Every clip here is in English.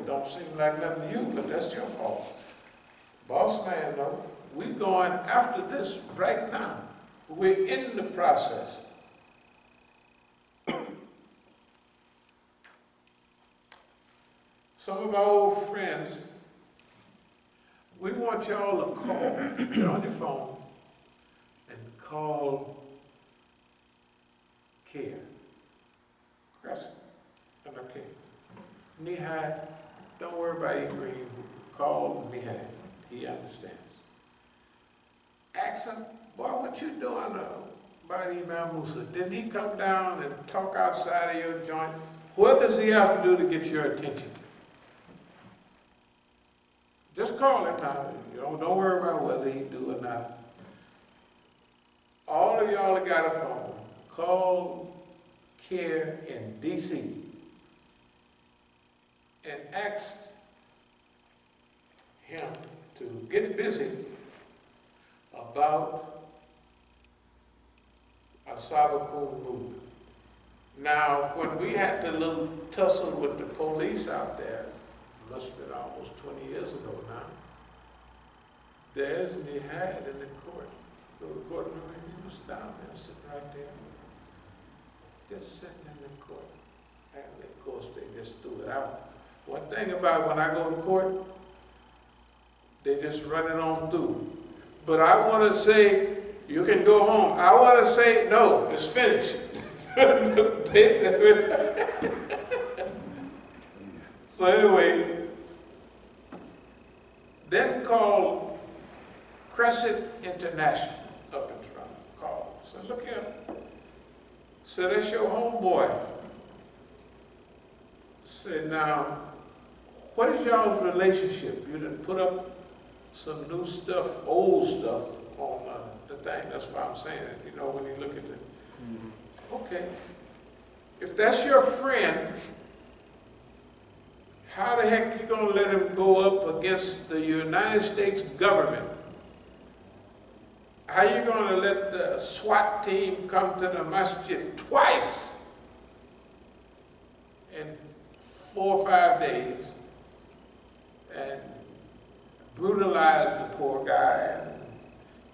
don't seem like nothing to you, but that's your fault. Boss man, no. We're going after this right now. We're in the process. Some of our old friends, we want y'all to call, get on your phone, and call Care. Crescent, and okay. Nihad, don't worry about Ibrahim. Call Nihad. He understands. Ask him, boy, what you doing about Imam Musa? Didn't he come down and talk outside of your joint? What does he have to do to get your attention? Just call him now. Don't worry about whether he do or not. All of y'all that got a phone, call Care in D.C. and ask him to get busy about As-Sabiqun movement. Now, when we had the little tussle with the police out there, it must have been almost 20 years ago now, there's Nihad in the court. Go to the courtroom, and he was down there, sitting right there, just sitting in the court. And of course, they just threw it out. One thing about when I go to court, they just run it on through. But I want to say, you can go home. I want to say, no, it's finished. So anyway, then call Crescent International up in Toronto. Call. So look here. So that's your homeboy. Said, now, what is y'all's relationship? You done put up some new stuff, old stuff on the thing. That's why I'm saying it. You know, when you look at the, okay. If that's your friend, how the heck you gonna let him go up against the United States government? How you gonna let the SWAT team come to the Masjid twice in 4 or 5 days and brutalize the poor guy and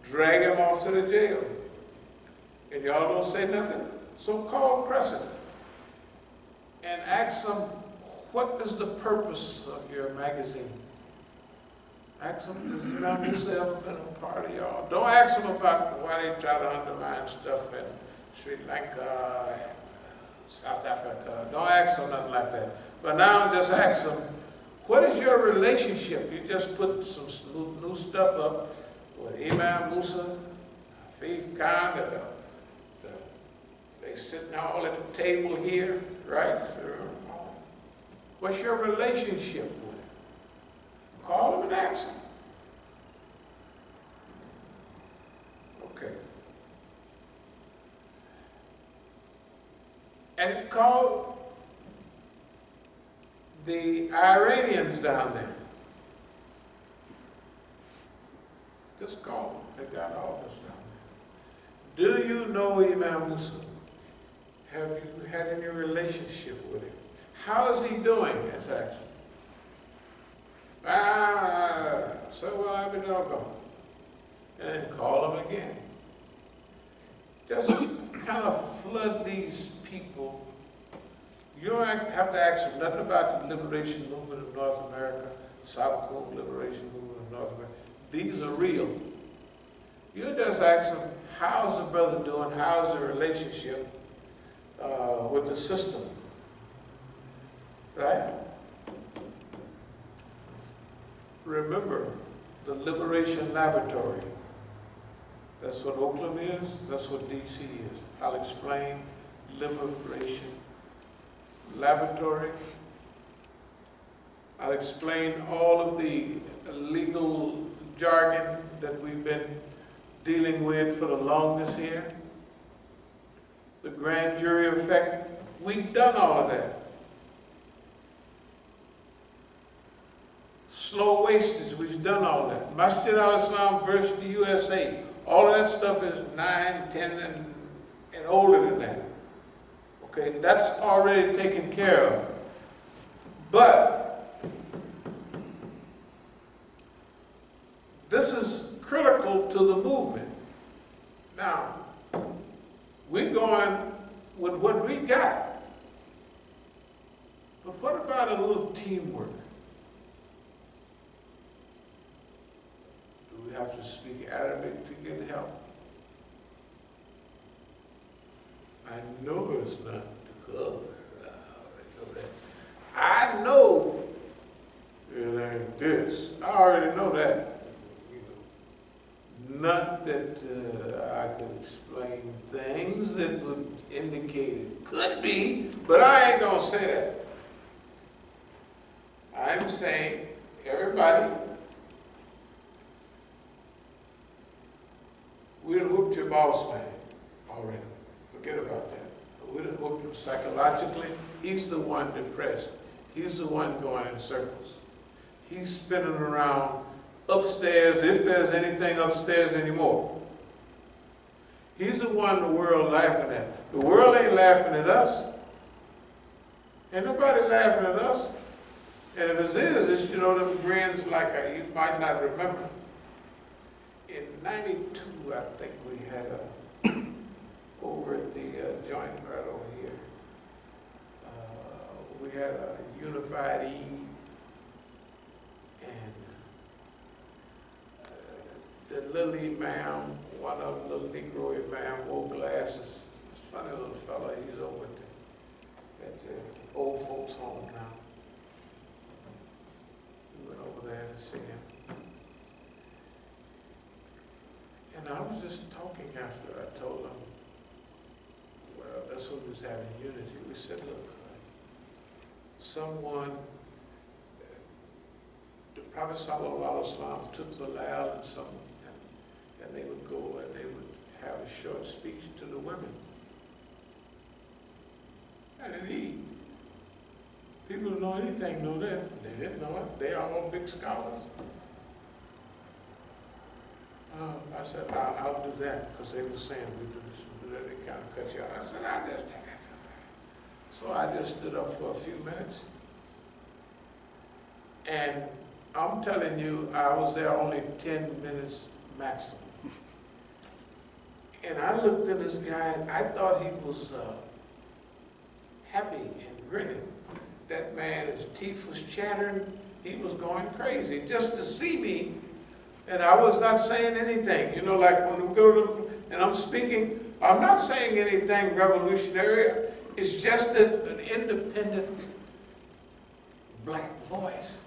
drag him off to the jail? And y'all don't say nothing? So call Crescent and ask them, what is the purpose of your magazine? Ask them, has Imam Musa ever been a part of y'all? Don't ask them about why they try to undermine stuff in Sri Lanka and South Africa. Don't ask them nothing like that. But now just ask them, what is your relationship? You just put some new stuff up with Imam Musa, Hafiz Khan, they sitting all at the table here, right? What's your relationship with him? Call him and ask him. Okay. And call the Iranians down there. Just call them. They got an office down there. Do you know Imam Musa? Have you had any relationship with him? How is he doing? That's actually. So well, I've been doggone. And call him again. Just kind of flood these people. You don't have to ask them nothing about the liberation movement of North America, Sabiqun liberation movement of North America. These are real. You just ask them, how's the brother doing? How's the relationship with the system? Right? Remember, the Liberation Laboratory. That's what Oakland is. That's what D.C. is. I'll explain. Liberation Laboratory. I'll explain all of the legal jargon that we've been dealing with for the longest here. The grand jury effect. We've done all of that. Slow wastage, we've done all that. Masjid al-Islam versus the USA. All of that stuff is 9, 10, and older than that. Okay, that's already taken care of. But to the movement. Now, we're going with what we got. But what about a little teamwork? Do we have to speak Arabic to get help? I know it's not the color. I know it ain't this. I already know that. Not that I could explain things that would indicate it could be, but I ain't gonna say that. I'm saying, everybody, we done whooped your boss man already. Forget about that. We done whooped him psychologically. He's the one depressed. He's the one going in circles. He's spinning around upstairs, if there's anything upstairs anymore. He's the one the world laughing at. The world ain't laughing at us. Ain't nobody laughing at us. And if it is, it's, you know, them grins like you might not remember. In '92, I think we had over at the joint right over here, we had a unified Eid, and the little Imam, one of them, little Negro Imam, wore glasses. Funny little fella, he's over at the old folks' home now. We went over there to see him. And I was just talking after I told him, well, that's what we was having unity. We said, look, someone, the Prophet ﷺ took Bilal and they would go and they would have a short speech to the women. And indeed, people who know anything know that. They didn't know it. They are all big scholars. I said, I'll do that, because they were saying we do this, we do that. They kind of cut you out. I said, I'll just take it. So I just stood up for a few minutes. And I'm telling you, I was there only 10 minutes maximum. And I looked at this guy, I thought he was happy and grinning. That man, his teeth was chattering, he was going crazy just to see me. And I was not saying anything. You know, like when we go to, and I'm speaking, I'm not saying anything revolutionary. It's just an independent black voice.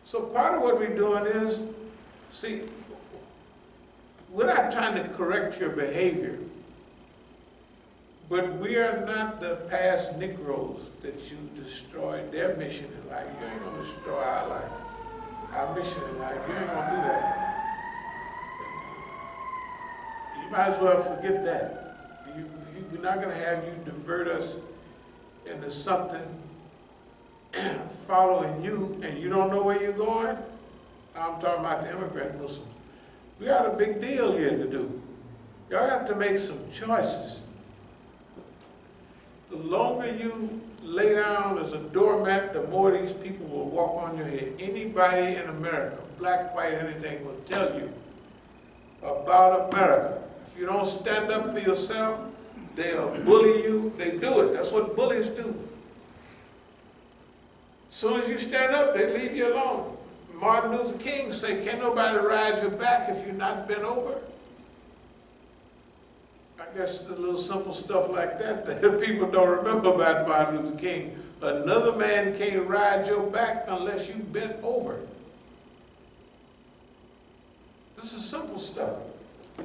So part of what we're doing is, see, we're not trying to correct your behavior, but we are not the past Negroes that you destroyed their mission in life. You ain't gonna destroy our life. Our mission in life, you ain't gonna do that. You might as well forget that. We're not gonna have you divert us into something following you and you don't know where you're going. I'm talking about the immigrant Muslims. We got a big deal here to do. Y'all have to make some choices. The longer you lay down as a doormat, the more these people will walk on your head. Anybody in America, black, white, anything, will tell you about America. If you don't stand up for yourself, they'll bully you. They do it. That's what bullies do. As soon as you stand up, they leave you alone. Martin Luther King said, can't nobody ride your back if you're not bent over. I guess the little simple stuff like that that people don't remember about Martin Luther King. Another man can't ride your back unless you bent over. This is simple stuff.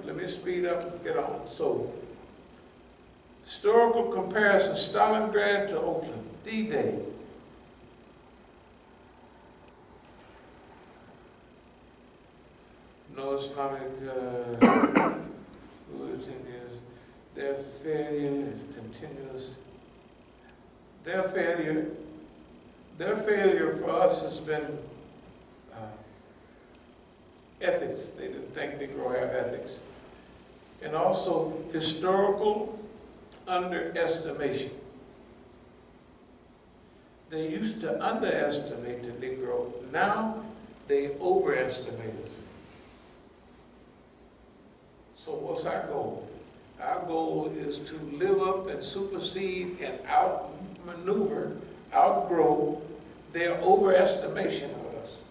Let me speed up and get on. So, historical comparison, Stalingrad to Oakland, D-Day. No Islamic their failure is continuous. Their failure for us has been ethics. They didn't think Negro have ethics. And also historical underestimation. They used to underestimate the Negro. Now they overestimate us. So what's our goal? Our goal is to live up and supersede and outmaneuver, outgrow their overestimation of us.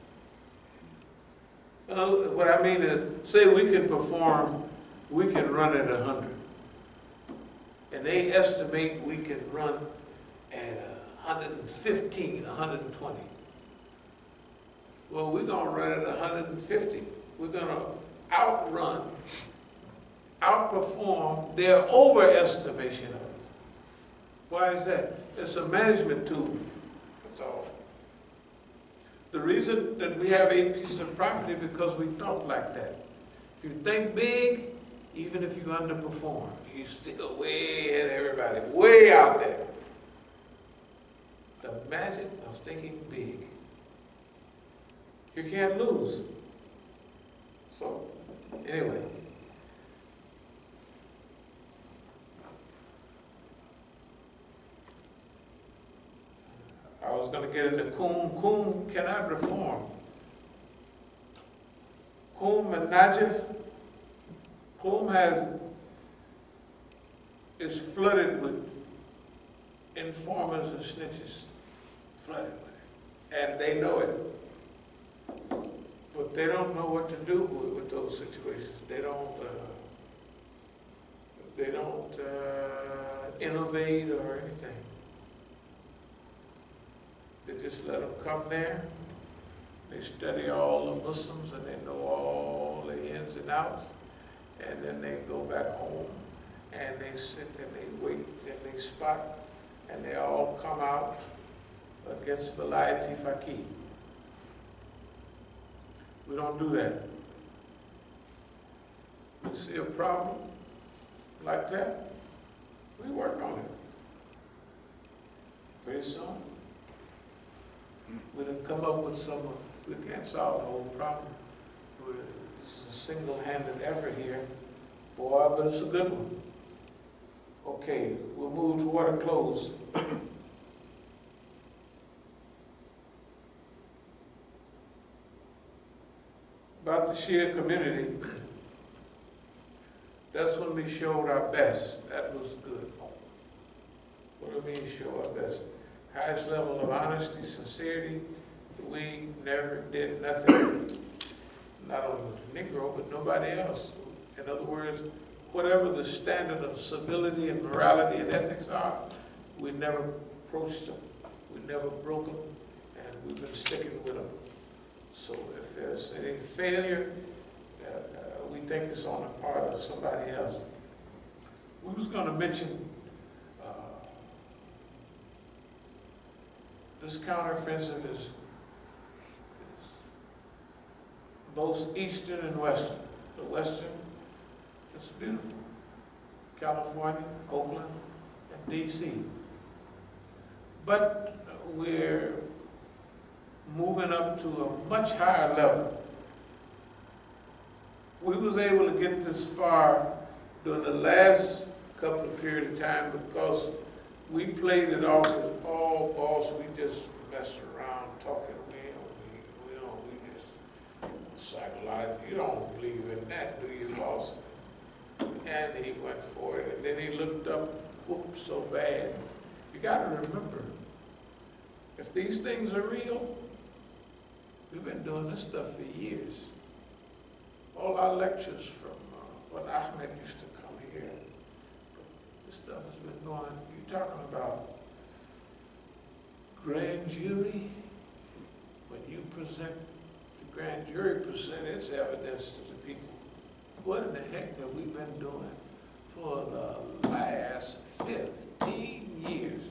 What I mean is, say we can perform, we can run at 100. And they estimate we can run at 115, 120. Well, we're going to run at 150. We're going to outrun, outperform their overestimation of us. Why is that? It's a management tool. That's all. The reason that we have 8 pieces of property is because we thought like that. If you think big, even if you underperform, you're still way ahead of everybody, way out there. The magic of thinking big. You can't lose. So, anyway. I was going to get into Qum. Qum cannot reform. Qum and Najaf, Qum is flooded with informers and snitches. Flooded with it. And they know it. But they don't know what to do with those situations. They don't innovate or anything. They just let them come there. They study all the Muslims and they know all the ins and outs. And then they go back home and they sit and they wait and they spot and they all come out against the al-Faqih. We don't do that. We see a problem like that, we work on it. Pretty soon, we done come up with we can't solve the whole problem. This is a single-handed effort here, boy, but it's a good one. Okay, we'll move toward a close. About the Shia community, that's when we showed our best. That was good. What do I mean show our best? Highest level of honesty, sincerity. We never did nothing, not only with the Negro, but nobody else. In other words, whatever the standard of civility and morality and ethics are, we never approached them. We never broke them, and we've been sticking with them. So if there's any failure, we think it's on the part of somebody else. We was going to mention this counteroffensive is both Eastern and Western. The Western, it's beautiful. California, Oakland, and D.C. But we're moving up to a much higher level. We was able to get this far during the last couple of period of time because we played it off as all boss. We just mess around talking. We just psychologically. You don't believe in that, do you, boss? And he went for it, and then he looked up, whooped so bad. You got to remember, if these things are real, we've been doing this stuff for years. All our lectures from when Ahmed used to come here, this stuff has been going. You're talking about grand jury. When you present, the grand jury present its evidence to the people. What in the heck have we been doing for the last 15 years?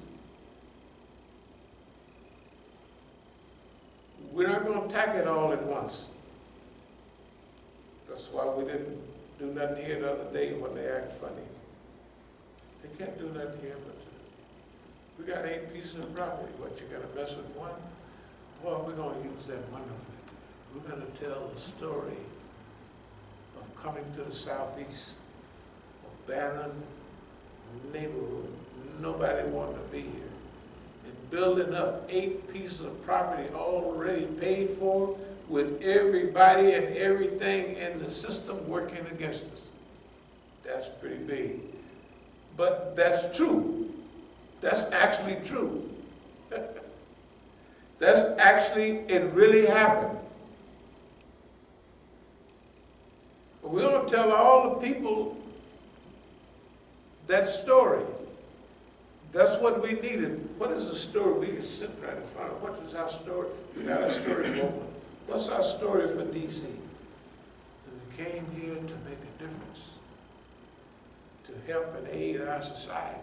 We're not going to attack it all at once. That's why we didn't do nothing here the other day when they act funny. They can't do nothing here, but we got 8 pieces of property. What, you're going to mess with one? Boy, we're going to use that wonderfully. We're going to tell the story of coming to the Southeast, a barren neighborhood. Nobody wanted to be here. And building up 8 pieces of property already paid for with everybody and everything in the system working against us. That's pretty big. But that's true. That's actually true. That's actually, it really happened. We don't tell all the people that story. That's what we needed. What is the story? We can sit right in front of. What is our story? We got our story for Oakland. What's our story for D.C.? We came here to make a difference, to help and aid our society.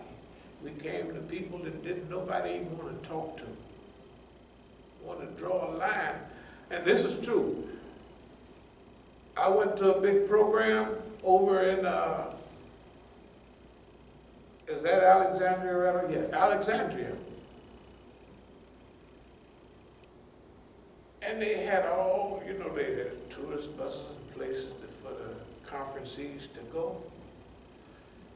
We came to people that nobody even want to talk to, want to draw a line. And this is true. I went to a big program over in, is that Alexandria, rather? Yeah, Alexandria. And they had all, they had tourist buses and places for the conferencees to go.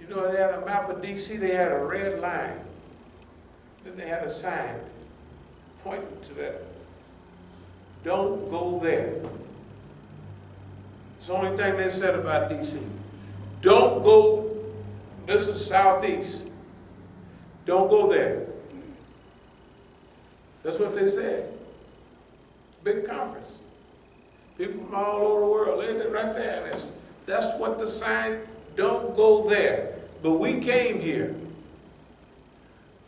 They had a map of D.C., they had a red line. Then they had a sign pointing to that. Don't go there. It's the only thing they said about D.C. Don't go, this is Southeast. Don't go there. That's what they said. Big conference. People from all over the world, they're right there. That's what the sign, don't go there. But we came here.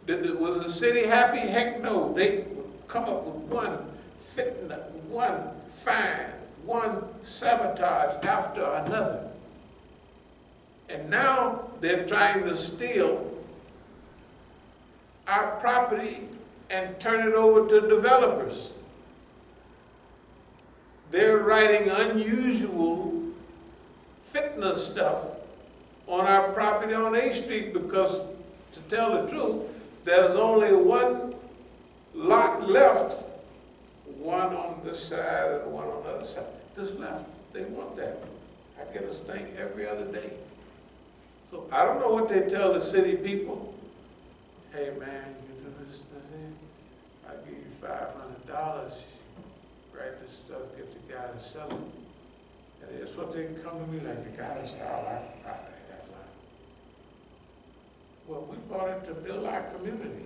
Was the city happy? Heck no. They come up with one fitna, one fine, one sabotage after another. And now they're trying to steal our property and turn it over to developers. They're writing unusual fitna stuff on our property on A Street because, to tell the truth, there's only one lot left, one on this side and one on the other side. This left, they want that. I get a sting every other day. So I don't know what they tell the city people. Hey man, you do this, I'll give you $500. Write this stuff, get the guy to sell it. And that's what they come to me like, you gotta sell our property that way. Well, we bought it to build our community.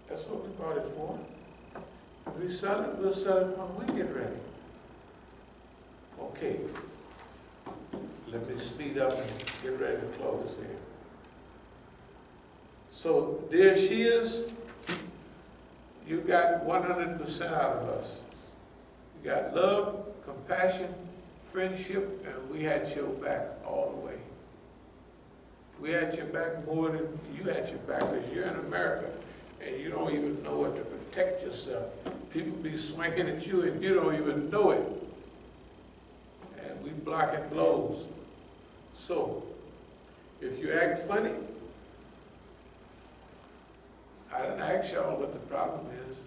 That's what we bought it for. If we sell it, we'll sell it when we get ready. Okay. Let me speed up and get ready to close here. So, dear Shias, you got 100% out of us. You got love, compassion, friendship, and we had your back all the way. We had your back more than you had your back because you're in America and you don't even know what to protect yourself. People be swinging at you and you don't even know it. And we blocking blows. So, if you act funny, I didn't ask y'all what the problem is.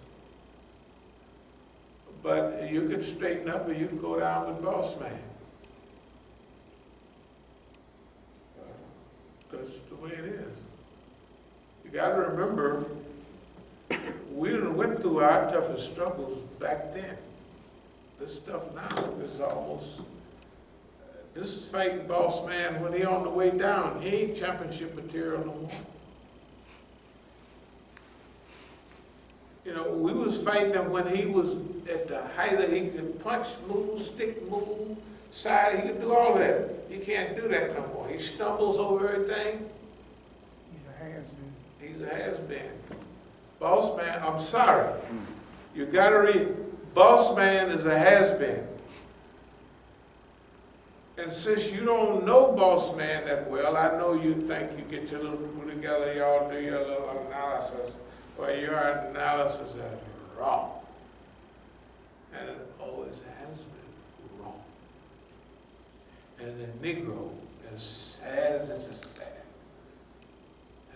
But you can straighten up or you can go down with boss man. That's the way it is. You got to remember, we done went through our toughest struggles back then. This stuff now is almost, this is fighting boss man when he on the way down. He ain't championship material no more. We was fighting him when he was at the height of, he could punch, move, stick, move, side, he could do all that. He can't do that no more. He stumbles over everything. He's a has-been. He's a has-been. Boss man, I'm sorry. You gotta read, boss man is a has-been. And since you don't know boss man that well, I know you think you get your little crew together, y'all do your little analysis. Well, your analysis is wrong. And it always has been wrong. And the Negro, as sad as it's sad,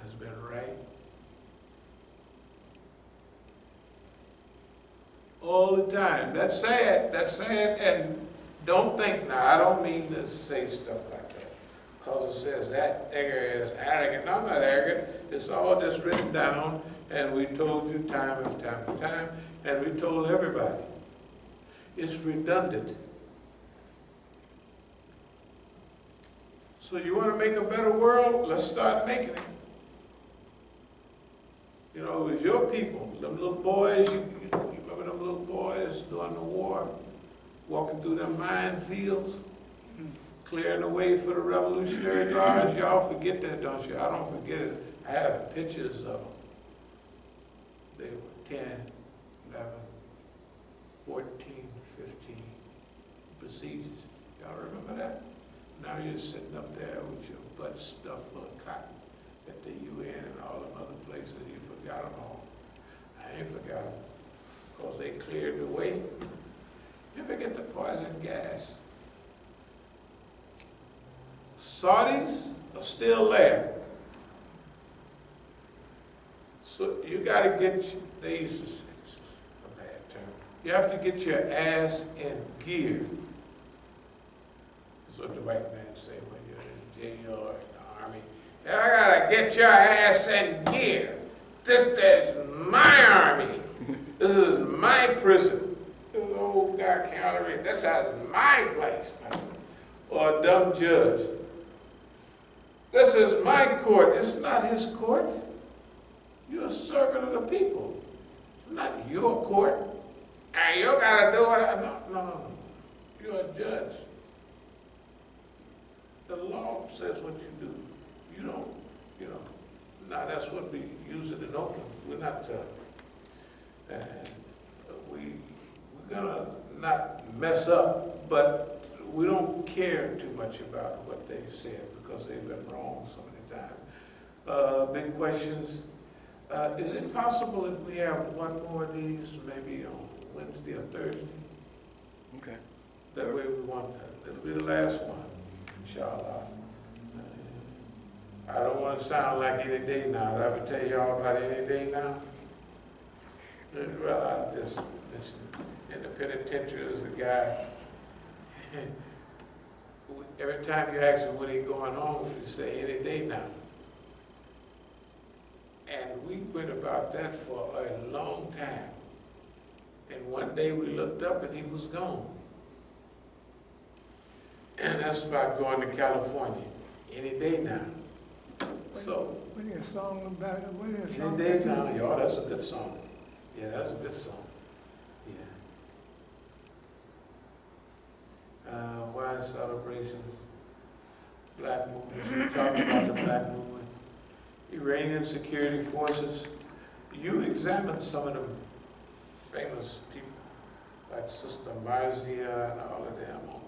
has been right all the time. That's sad, and don't think, now I don't mean to say stuff like that, because it says that nigger is arrogant. No, I'm not arrogant. It's all just written down, and we told you time and time and time, and we told everybody. It's redundant. So you want to make a better world? Let's start making it. You know, it was your people, them little boys, you remember them little boys during the war, walking through them minefields, clearing the way for the Revolutionary Guards? Y'all forget that, don't you? I don't forget it. I have pictures of them. They were 10, 11, 14, 15 besiegers. Y'all remember that? Now you're sitting up there with your butt stuffed full of cotton at the UN and all them other places. You forgot them all. I ain't forgot them, because they cleared the way. You forget the poison gas. Saudis are still there. So you got to get, they used to say, this is a bad term, you have to get your ass in gear. That's what the white man say when you're in jail or in the army. I got to get your ass in gear. This is my army. This is my prison. This old guy countering, that's my place. Or a dumb judge. This is my court. It's not his court. You're a servant of the people. It's not your court. And you gotta do it. No. You're a judge. The law says what you do. You don't, now that's what we use it in Oakland. We're not, we're gonna not mess up, but we don't care too much about what they said because they've been wrong so many times. Big questions. Is it possible that we have one more of these maybe on Wednesday or Thursday? Okay. That way we want that. It'll be the last one, inshallah. I don't want to sound like any day now. Did I ever tell y'all about any day now? Well, I just mentioned in the penitentiary there's a guy. Every time you ask him when he's going home, you say any day now. And we went about that for a long time. And one day we looked up and he was gone. And that's about going to California any day now. So, What is a song about it? What is a any song day about now, it? y'all, that's a good song. Yeah, that's a good song. Yeah. Why celebrations? Black movements. We're talking about the black movement. Iranian security forces. You examined some of them famous people, like Sister Marzia and all of them on